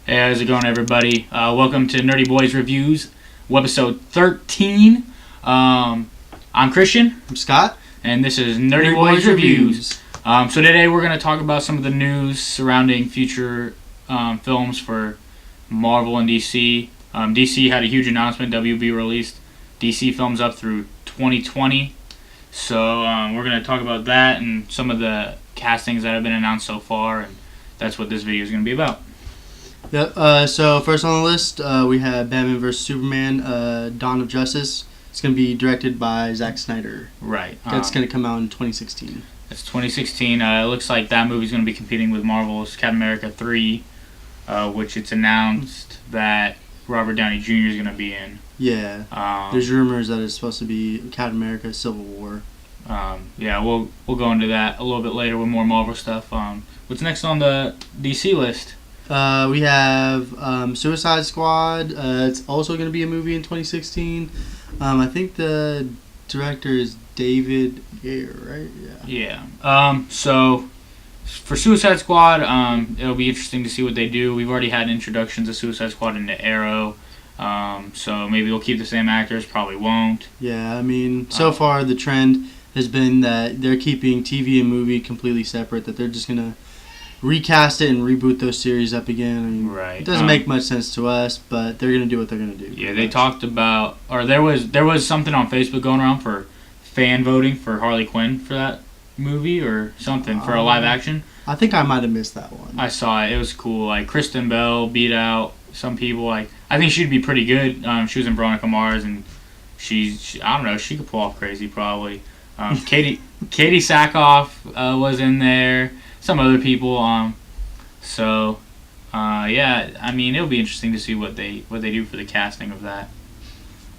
Hey, how's it going, everybody? Welcome to Nerdy Boys Reviews, Webisode 13. I'm Christian. I'm Scott. And this is Nerdy Boys Reviews. So today we're going to talk about some of the news surrounding future films for Marvel and DC. DC had a huge announcement. WB released DC films up through 2020. So we're going to talk about that and some of the castings that have been announced so far. And that's what this video is going to be about. Yep. So first on the list, we have Batman vs Superman: Dawn of Justice. It's going to be directed by Zack Snyder. Right. That's going to come out in 2016. It's 2016. It looks like that movie's going to be competing with Marvel's Captain America 3, which it's announced that Robert Downey Jr. is going to be in. Yeah. There's rumors that it's supposed to be Captain America: Civil War. Yeah, we'll go into that a little bit later with more Marvel stuff. What's next on the DC list? We have Suicide Squad. It's also going to be a movie in 2016. I think the director is David Ayer, right? Yeah. So for Suicide Squad, it'll be interesting to see what they do. We've already had introductions of Suicide Squad into Arrow. So maybe we'll keep the same actors, probably won't. Yeah, I mean, so far the trend has been that they're keeping TV and movie completely separate, that they're just going to recast it and reboot those series up again. I mean, right. It doesn't make much sense to us, but they're going to do what they're going to do. Yeah, they talked about, or there was something on Facebook going around for fan voting for Harley Quinn for that movie or something for a live action. I think I might have missed that one. I saw it. It was cool. Like, Kristen Bell beat out some people. Like, I think she'd be pretty good. She was in Veronica Mars, and she I don't know, she could pull off crazy probably. Katie Sackhoff was in there. Some other people. Yeah. I mean, it'll be interesting to see what they do for the casting of that.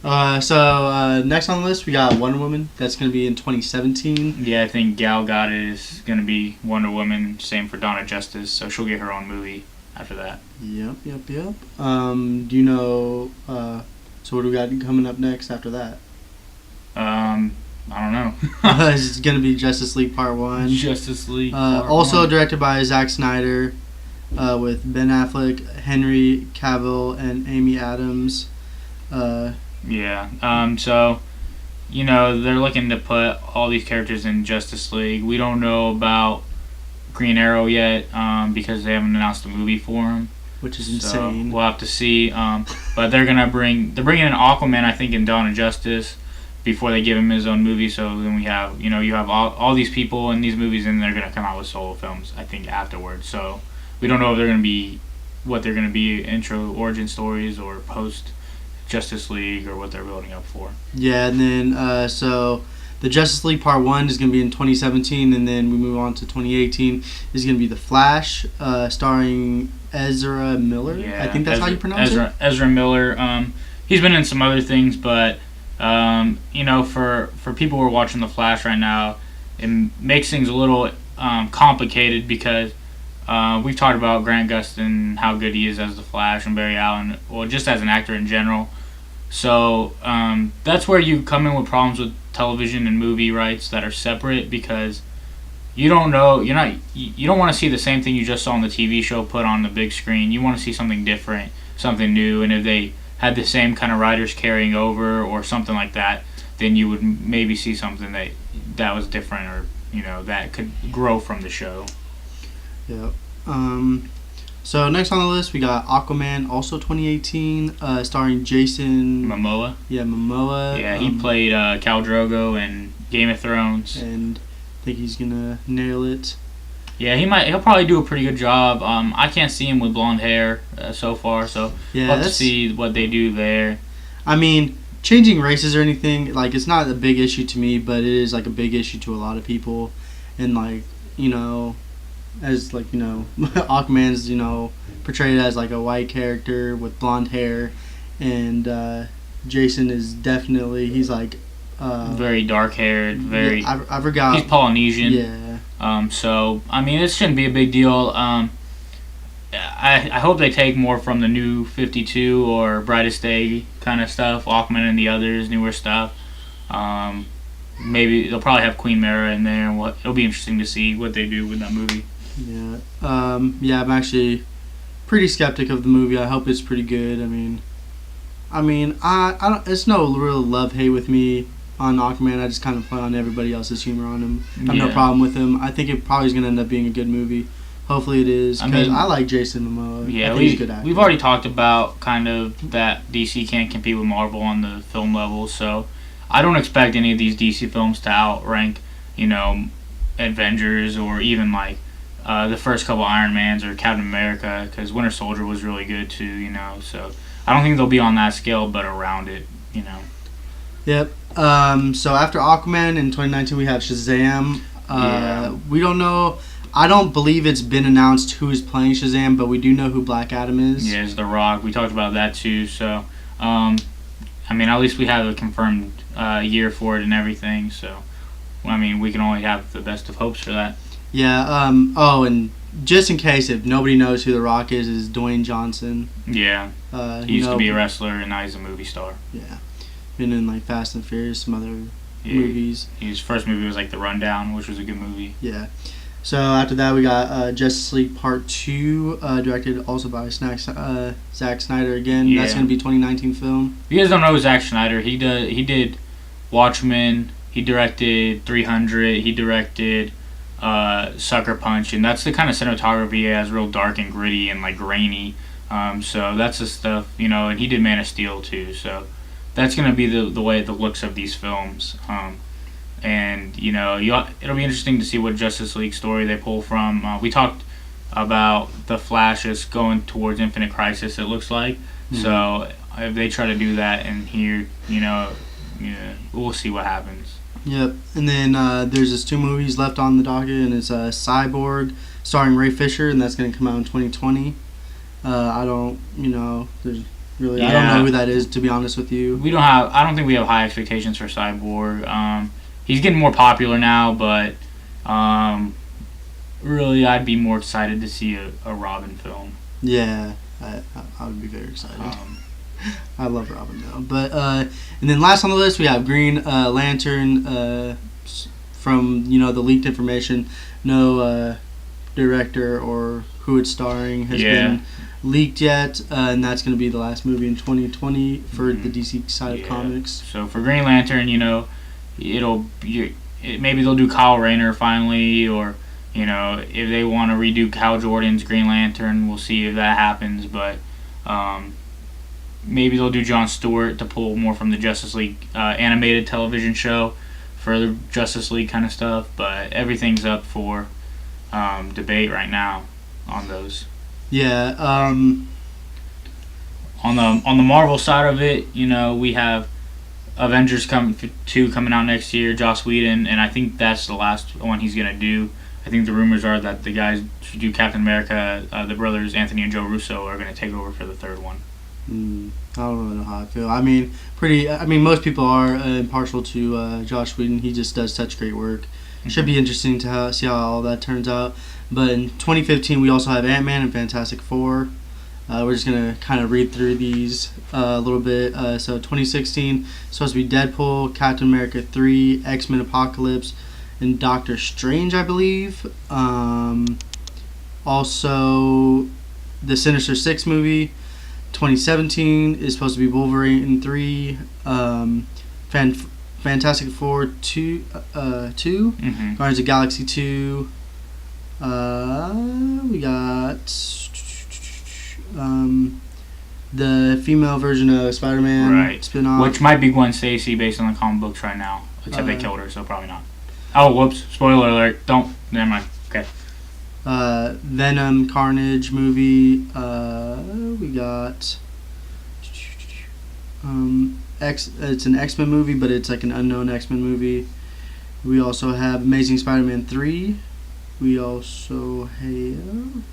Next on the list, we got Wonder Woman. That's going to be in 2017. Yeah, I think Gal Gadot is going to be Wonder Woman. Same for Dawn of Justice, so she'll get her own movie after that. Yep. Do you know? So what do we got coming up next after that? I don't know. It's going to be Justice League Part 1. Justice League also 1. Directed by Zack Snyder, with Ben Affleck, Henry Cavill, and Amy Adams. Yeah. So, they're looking to put all these characters in Justice League. We don't know about Green Arrow yet because they haven't announced a movie for him. Which is insane. We'll have to see. But they're bringing in Aquaman, I think, in Dawn of Justice before they give him his own movie. So then we have, you have all these people in these movies, and they're going to come out with solo films, I think, afterwards. So we don't know if they're going to be, what they're going to be, intro origin stories or post Justice League or what they're building up for. Yeah, and then, so the Justice League Part 1 is going to be in 2017, and then we move on to 2018. This is going to be The Flash, starring Ezra Miller. Yeah, I think that's how you pronounce it? Ezra Miller. He's been in some other things, but for people who are watching The Flash right now, it makes things a little complicated because we've talked about Grant Gustin, how good he is as The Flash, and Barry Allen, well, just as an actor in general. So that's where you come in with problems with television and movie rights that are separate, because you don't know, you don't want to see the same thing you just saw on the TV show put on the big screen. You want to see something different, something new, and if they had the same kind of writers carrying over or something like that, then you would maybe see something that was different, or that could grow from the show. Yeah. So next on the list, we got Aquaman, also 2018, starring Jason Momoa. Yeah, Momoa. Yeah, he played Khal Drogo in Game of Thrones, and I think he's gonna nail it. Yeah, he'll probably do a pretty good job. I can't see him with blonde hair so far, so we'll have to see what they do there. I mean, changing races or anything, like, it's not a big issue to me, but it is like a big issue to a lot of people, and as Aquaman's portrayed as like a white character with blonde hair, and Jason is definitely, he's like very dark haired, very. Yeah, I forgot. He's Polynesian. Yeah. So I mean, it shouldn't be a big deal. I hope they take more from the New 52 or Brightest Day kind of stuff, Aquaman and the others, newer stuff. Maybe they'll probably have Queen Mara in there. It'll be interesting to see what they do with that movie. Yeah. I'm actually pretty skeptic of the movie. I hope it's pretty good. I don't. It's no real love hate with me on Aquaman. I just kind of play on everybody else's humor on him. I have no problem with him. I think it probably is going to end up being a good movie. Hopefully it is, because I like Jason Momoa. Yeah, I think he's a good actor. We've already talked about kind of that DC can't compete with Marvel on the film level, so I don't expect any of these DC films to outrank, Avengers or even like the first couple Iron Mans or Captain America, because Winter Soldier was really good too, so I don't think they'll be on that scale, but around it. Yep. So after Aquaman in 2019, we have Shazam. We don't know. I don't believe it's been announced who is playing Shazam, but we do know who Black Adam is. Yeah, it's The Rock. We talked about that too. So, at least we have a confirmed year for it and everything. So, we can only have the best of hopes for that. Yeah. And just in case, if nobody knows who The Rock is Dwayne Johnson. Yeah. He used to be a wrestler, and now he's a movie star. Yeah. Been in like Fast and Furious, some other movies. His first movie was like The Rundown, which was a good movie. Yeah. So after that, we got Justice League Part 2, directed also by Zack Snyder again. Yeah. That's going to be a 2019 film. If you guys don't know Zack Snyder, he did Watchmen, he directed 300, he directed Sucker Punch, and that's the kind of cinematography he has, real dark and gritty and like grainy. So that's the stuff, and he did Man of Steel too. So that's going to be the way the looks of these films. And it'll be interesting to see what Justice League story they pull from. We talked about the Flash is going towards Infinite Crisis, it looks like. Mm-hmm. So if they try to do that in here, we'll see what happens. Yep. And then there's just 2 movies left on the docket, and it's Cyborg starring Ray Fisher, and that's going to come out in 2020. I don't know who that is, to be honest with you. I don't think we have high expectations for Cyborg. He's getting more popular now, but really I'd be more excited to see a Robin film. Yeah, I would be very excited. I love Robin though. But and then last on the list we have Green Lantern. From the leaked information, no director or who it's starring has been leaked yet, and that's going to be the last movie in 2020 for the DC side of comics. So for Green Lantern, maybe they'll do Kyle Rayner finally, or if they want to redo Hal Jordan's Green Lantern, we'll see if that happens. But maybe they'll do Jon Stewart to pull more from the Justice League animated television show for the Justice League kind of stuff. But everything's up for debate right now on those. Yeah. On the Marvel side of it, we have Avengers 2 coming out next year, Joss Whedon, and I think that's the last one he's going to do. I think the rumors are that the guys who do Captain America, the brothers Anthony and Joe Russo, are going to take over for the third one. I don't really know how I feel. Most people are impartial to Joss Whedon. He just does such great work. Mm-hmm. Should be interesting to see how all that turns out. But in 2015, we also have Ant-Man and Fantastic Four. We're just going to kind of read through these a little bit. So 2016, supposed to be Deadpool, Captain America 3, X-Men Apocalypse, and Doctor Strange, I believe. Also, the Sinister Six movie. 2017 is supposed to be Wolverine 3, Fantastic Four 2, mm-hmm. Guardians of the Galaxy 2. We got the female version of Spider-Man spin-off. Which might be Gwen Stacy based on the comic books right now. Except they killed her, so probably not. Oh, whoops. Spoiler alert. Never mind. Okay. Venom, Carnage movie. We got it's an X-Men movie, but it's like an unknown X-Men movie. We also have Amazing Spider-Man 3. We also have,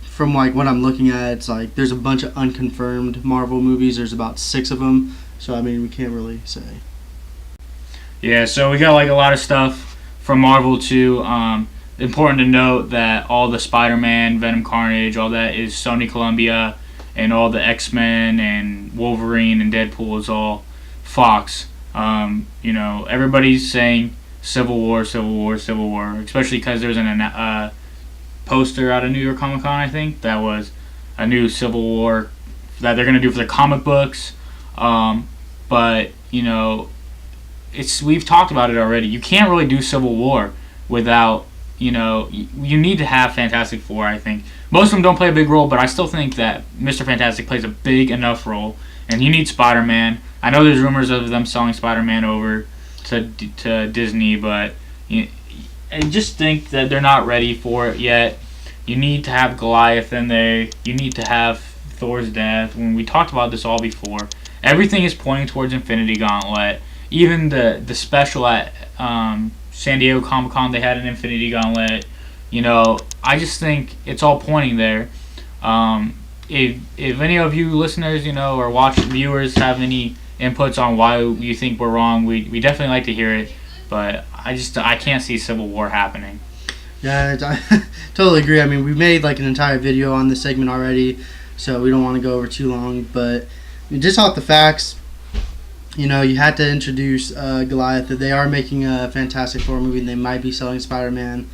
from like what I'm looking at, it's like there's a bunch of unconfirmed Marvel movies. There's about 6 of them, so we can't really say. Yeah, so we got like a lot of stuff from Marvel too. Important to note that all the Spider-Man, Venom, Carnage, all that is Sony Columbia, and all the X-Men and Wolverine and Deadpool is all Fox. Everybody's saying Civil War, especially because there's poster out of New York Comic Con, I think, that was a new Civil War that they're going to do for the comic books. But, we've talked about it already. You can't really do Civil War without, you need to have Fantastic Four, I think. Most of them don't play a big role, but I still think that Mr. Fantastic plays a big enough role. And you need Spider-Man. I know there's rumors of them selling Spider-Man over to Disney, but I just think that they're not ready for it yet. You need to have Goliath in there. You need to have Thor's death. When we talked about this all before, everything is pointing towards Infinity Gauntlet. Even the special at San Diego Comic-Con, they had an Infinity Gauntlet. I just think it's all pointing there. If any of you listeners, or viewers have any inputs on why you think we're wrong, we definitely like to hear it. But I can't see Civil War happening. Yeah, I totally agree. I mean, we made like an entire video on this segment already, so we don't want to go over too long. But just off the facts, you had to introduce Goliath. That they are making a Fantastic Four movie, and they might be selling Spider-Man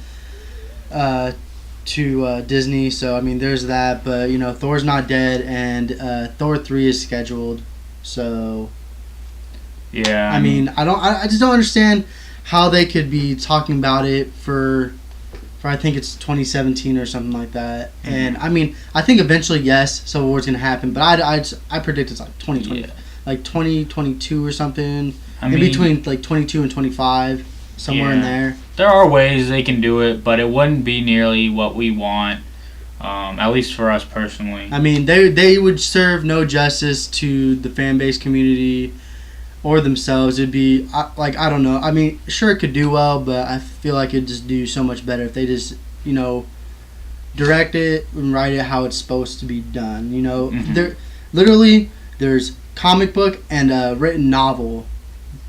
to Disney. So I mean, there's that. But Thor's not dead, and Thor 3 is scheduled. So yeah, I mean, I just don't understand how they could be talking about it for I think it's 2017 or something like that. Mm-hmm. And I mean, I think eventually, yes, Civil War's gonna happen, but I predict it's like 2020, like 2022 or something. In between like 22 and 25, somewhere in there. There are ways they can do it, but it wouldn't be nearly what we want. At least for us personally. I mean, they would serve no justice to the fan base community or themselves. It'd be I don't know. I mean, sure, it could do well, but I feel like it'd just do so much better if they just direct it and write it how it's supposed to be done. Mm-hmm. There's comic book and a written novel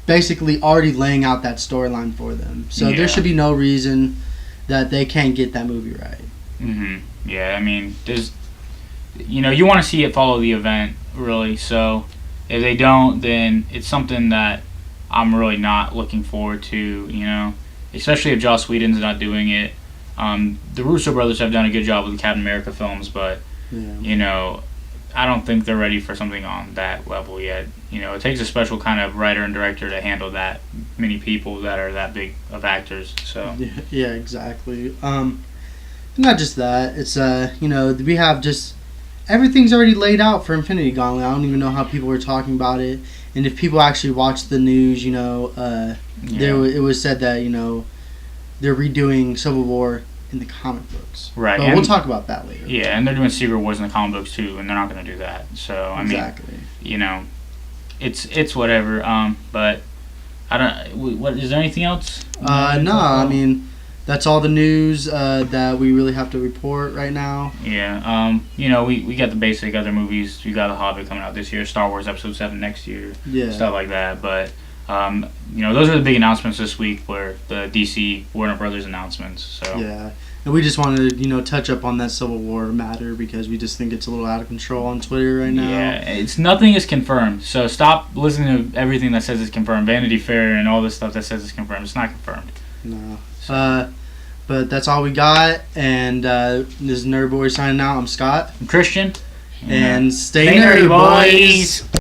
basically already laying out that storyline for them. So there should be no reason that they can't get that movie right. Mm-hmm. Yeah, I mean, there's, you want to see it follow the event, really. So if they don't, then it's something that I'm really not looking forward to, especially if Joss Whedon's not doing it. The Russo brothers have done a good job with the Captain America films, but, I don't think they're ready for something on that level yet. It takes a special kind of writer and director to handle that many people that are that big of actors. So yeah, exactly. Not just that. It's we have just everything's already laid out for Infinity Gauntlet. I don't even know how people were talking about it, and if people actually watched the news, it was said that they're redoing Civil War in the comic books. Right. But we'll talk about that later. Yeah, and they're doing Secret Wars in the comic books too, and they're not going to do that. So I mean, it's whatever. But I don't. What is there anything else? No. I mean, that's all the news that we really have to report right now. Yeah. We got the basic other movies. We got The Hobbit coming out this year. Star Wars Episode 7 next year. Yeah. Stuff like that. But those are the big announcements this week. Were the DC Warner Brothers announcements. So yeah. And we just wanted to, touch up on that Civil War matter because we just think it's a little out of control on Twitter right now. Yeah, nothing is confirmed. So stop listening to everything that says it's confirmed. Vanity Fair and all this stuff that says it's confirmed. It's not confirmed. No. So. But that's all we got. And this is Nerd Boy signing out. I'm Scott. I'm Christian. And stay nerdy, boys.